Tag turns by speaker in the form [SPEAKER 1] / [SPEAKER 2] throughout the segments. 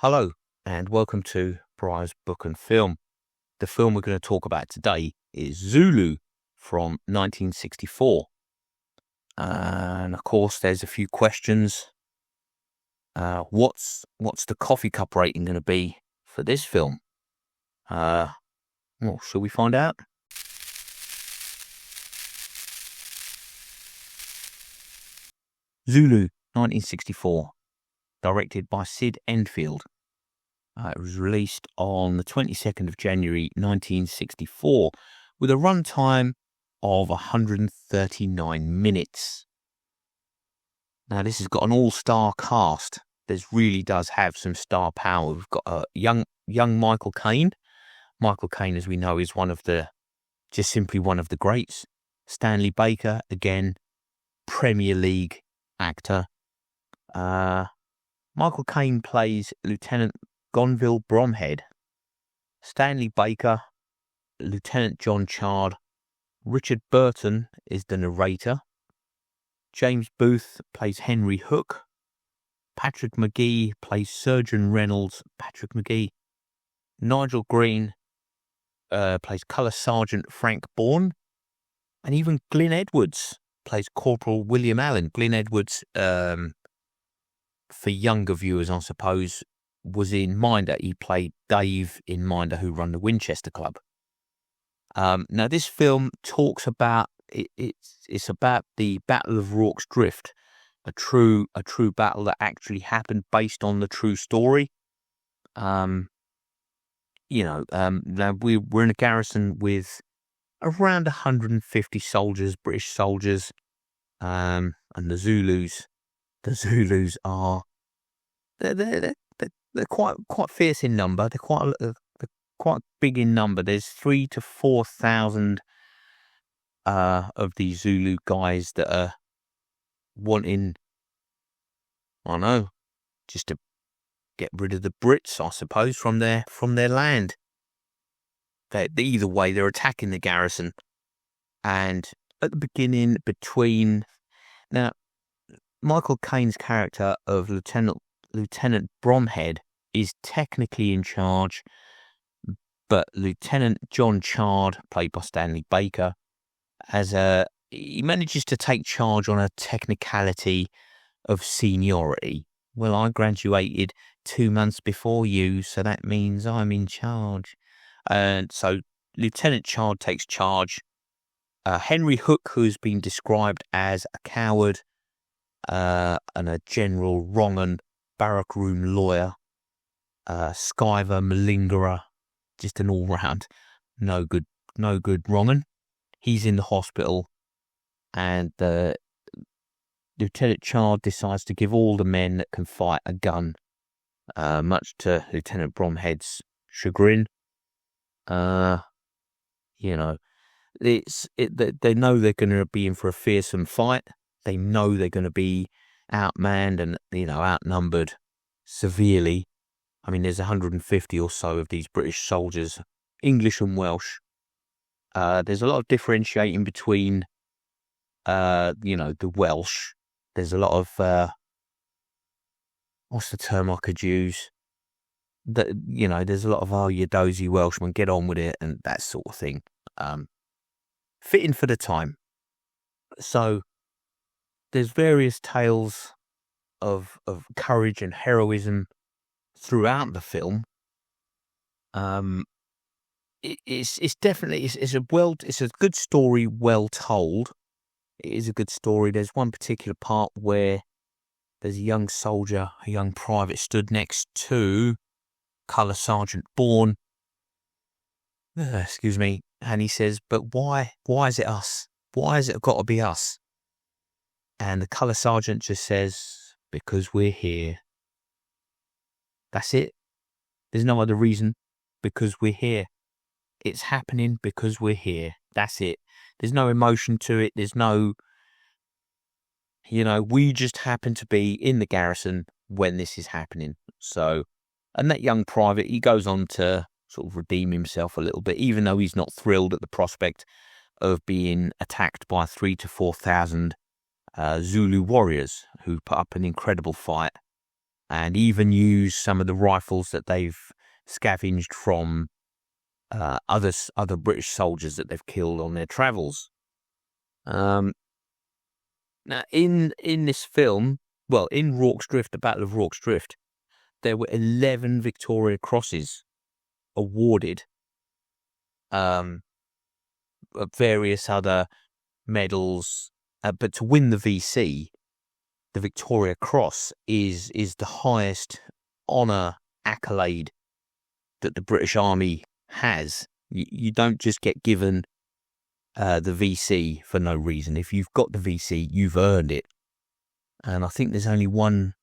[SPEAKER 1] Hello, and welcome to Briar's Book and Film. The film we're going to talk about today is Zulu from 1964. And of course, there's a few questions. What's the coffee cup rating going to be for this film? Well, shall we find out? Zulu, 1964, directed by Sid Enfield. It was released on the 22nd of January 1964 with a runtime of 139 minutes. Now, this has got an all-star cast. This really does have some star power. We've got a young Michael Caine. Michael Caine, as we know, is simply one of the greats. Stanley Baker, again, Premier League actor. Michael Caine plays Lieutenant Gonville Bromhead. Stanley Baker, Lieutenant John Chard. Richard Burton is the narrator. James Booth plays Henry Hook. Patrick McGee plays Surgeon Reynolds. Patrick McGee. Nigel Green plays Colour Sergeant Frank Bourne. And even Glyn Edwards plays Corporal William Allen. Glyn Edwards, for younger viewers, I suppose, was in Minder. He played Dave in Minder, who run the Winchester Club. Now, this film talks about it's about the Battle of Rorke's Drift, a true battle that actually happened based on the true story. Now we're in a garrison with around 150 soldiers, British soldiers, and the Zulus. The Zulus are they're quite fierce in number. They're quite big in number. There's 3,000 to 4,000 of these Zulu guys that are wanting, just to get rid of the Brits, I suppose, from their land. Either way, they're attacking the garrison. And at the beginning, now, Michael Caine's character of Lieutenant Bromhead is technically in charge, but Lieutenant John Chard, played by Stanley Baker, he manages to take charge on a technicality of seniority. Well, I graduated 2 months before you, so that means I'm in charge. And so Lieutenant Chard takes charge. Henry Hook, who's been described as a coward and a general wrong-un, barrack room lawyer, skiver, malingerer, just an all-round no good wrong-un. He's in the hospital, and Lieutenant Chard decides to give all the men that can fight a gun, much to Lieutenant Bromhead's chagrin. They know they're going to be in for a fearsome fight. They know they're going to be outmanned and, outnumbered severely. I mean, there's 150 or so of these British soldiers, English and Welsh. There's a lot of differentiating between, the Welsh. There's a lot of, what's the term I could use? There's a lot of, you dozy Welshman, get on with it, and that sort of thing. Fitting for the time. So, there's various tales of courage and heroism throughout the film. It's a good story, well told. It is a good story. There's one particular part where there's a young soldier, a young private, stood next to Colour Sergeant Bourne. Excuse me. And he says, "But why? Why is it us? Why has it got to be us?" And the Colour Sergeant just says, "Because we're here." That's it. There's no other reason. Because we're here. It's happening because we're here. That's it. There's no emotion to it. There's no, we just happen to be in the garrison when this is happening. So, and that young private, he goes on to sort of redeem himself a little bit, even though he's not thrilled at the prospect of being attacked by 3,000 to 4,000 Zulu warriors who put up an incredible fight. and even use some of the rifles that they've scavenged from other British soldiers that they've killed on their travels. Now, in this film, well, in Rorke's Drift, the Battle of Rorke's Drift, there were 11 Victoria Crosses awarded, various other medals, but to win the VC, the Victoria Cross is the highest honour accolade that the British Army has. You don't just get given the VC for no reason. If you've got the VC, you've earned it. And I think there's only one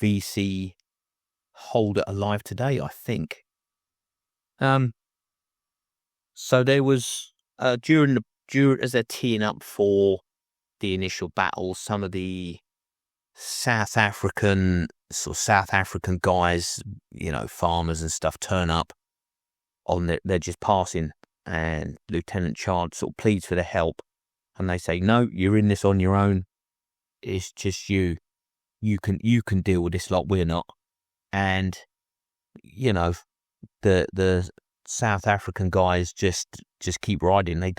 [SPEAKER 1] VC holder alive today, I think. So there was during as they're teeing up for the initial battle, some of the South African guys, farmers and stuff, turn up they're just passing, and Lieutenant Chard sort of pleads for their help, and they say, "No, you're in this on your own. It's just you. You can deal with this lot. We're not." And the South African guys just keep riding. They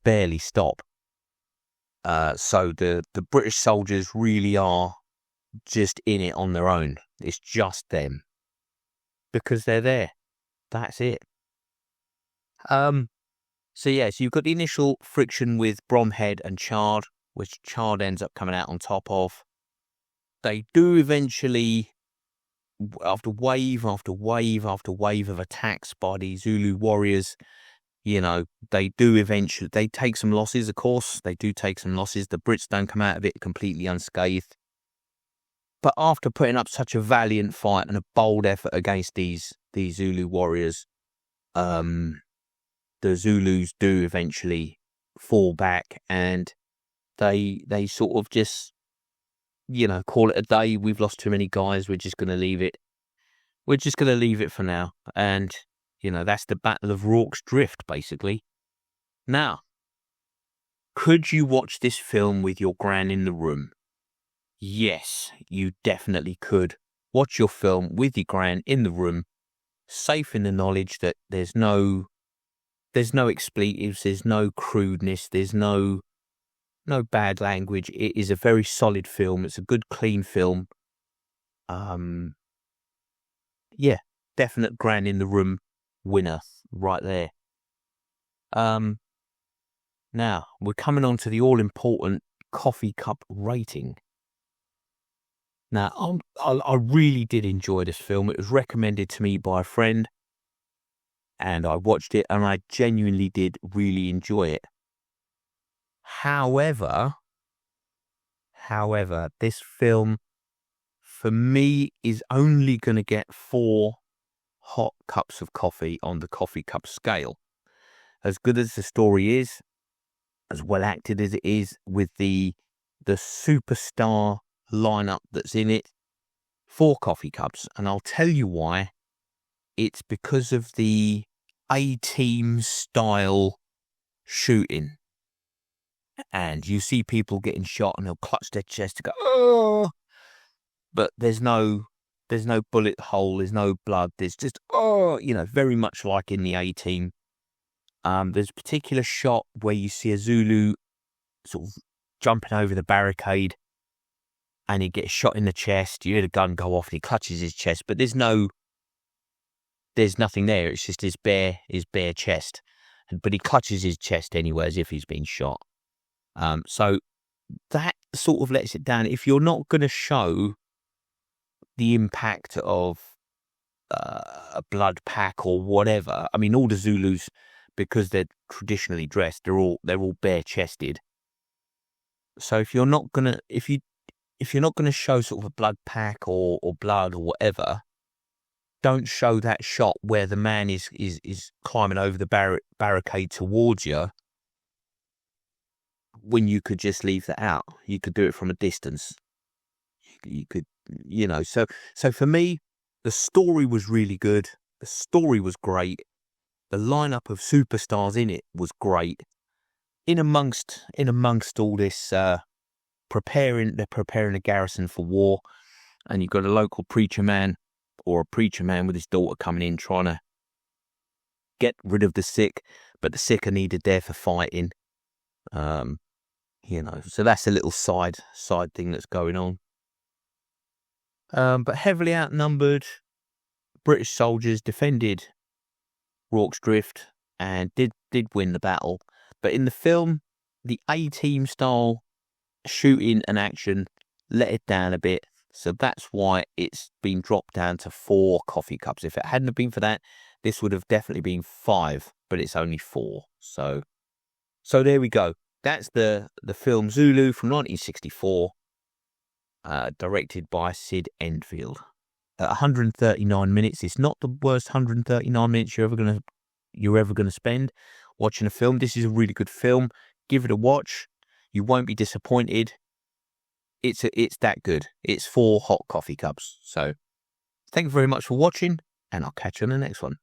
[SPEAKER 1] barely stop. So the British soldiers really are just in it on their own. It's just them because they're there. That's it. So you've got the initial friction with Bromhead and Chard, which Chard ends up coming out on top of. They do eventually, after wave after wave after wave of attacks by the Zulu warriors, they take some losses, of course. They do take some losses. The Brits don't come out of it completely unscathed. But after putting up such a valiant fight and a bold effort against these Zulu warriors, the Zulus do eventually fall back, and they sort of just, call it a day. We've lost too many guys. We're just going to leave it. We're just going to leave it for now. And, that's the Battle of Rorke's Drift, basically. Now, could you watch this film with your gran in the room? Yes, you definitely could. Watch your film with your gran in the room, safe in the knowledge that there's no expletives, there's no crudeness, there's no bad language. It is a very solid film. It's a good, clean film. Definite gran in the room winner right there. Now we're coming on to the all-important coffee cup rating. Now, I really did enjoy this film. It was recommended to me by a friend, and I watched it, and I genuinely did really enjoy it. However, this film, for me, is only going to get 4 hot cups of coffee on the coffee cup scale. As good as the story is, as well acted as it is, with the superstar lineup that's in it, 4 coffee cups. And I'll tell you why. It's because of the A-team style shooting. And you see people getting shot and they'll clutch their chest to go, "Oh!" But there's no bullet hole, there's no blood, there's just, "Oh!" Very much like in the A-team. There's a particular shot where you see a Zulu sort of jumping over the barricade, and he gets shot in the chest. You hear the gun go off and he clutches his chest, but there's nothing there. It's just his bare chest. But he clutches his chest anyway, as if he's been shot. So that sort of lets it down. If you're not going to show the impact of a blood pack or whatever, I mean, all the Zulus, because they're traditionally dressed, they're all bare chested. So if you're not gonna show sort of a blood pack or blood or whatever, don't show that shot where the man is climbing over the barricade towards you, when you could just leave that out. You could do it from a distance. You could, so for me, the story was really good. The story was great. The lineup of superstars in it was great. In amongst all this, they're preparing a garrison for war. and you've got a local preacher man or a preacher man with his daughter coming in trying to get rid of the sick, but the sick are needed there for fighting. So that's a little side thing that's going on. But heavily outnumbered, British soldiers defended Rorke's Drift and did win the battle. But in the film, the A-team style shooting and action let it down a bit. So that's why it's been dropped down to 4 coffee cups. If it hadn't have been for that, this would have definitely been 5, but it's only 4. So there we go. That's the film Zulu from 1964, directed by Sid Enfield. At 139 minutes, it's not the worst 139 minutes you're ever gonna spend watching a film. This is a really good film. Give it a watch. You won't be disappointed. It's that good. It's 4 hot coffee cups. So thank you very much for watching, and I'll catch you on the next one.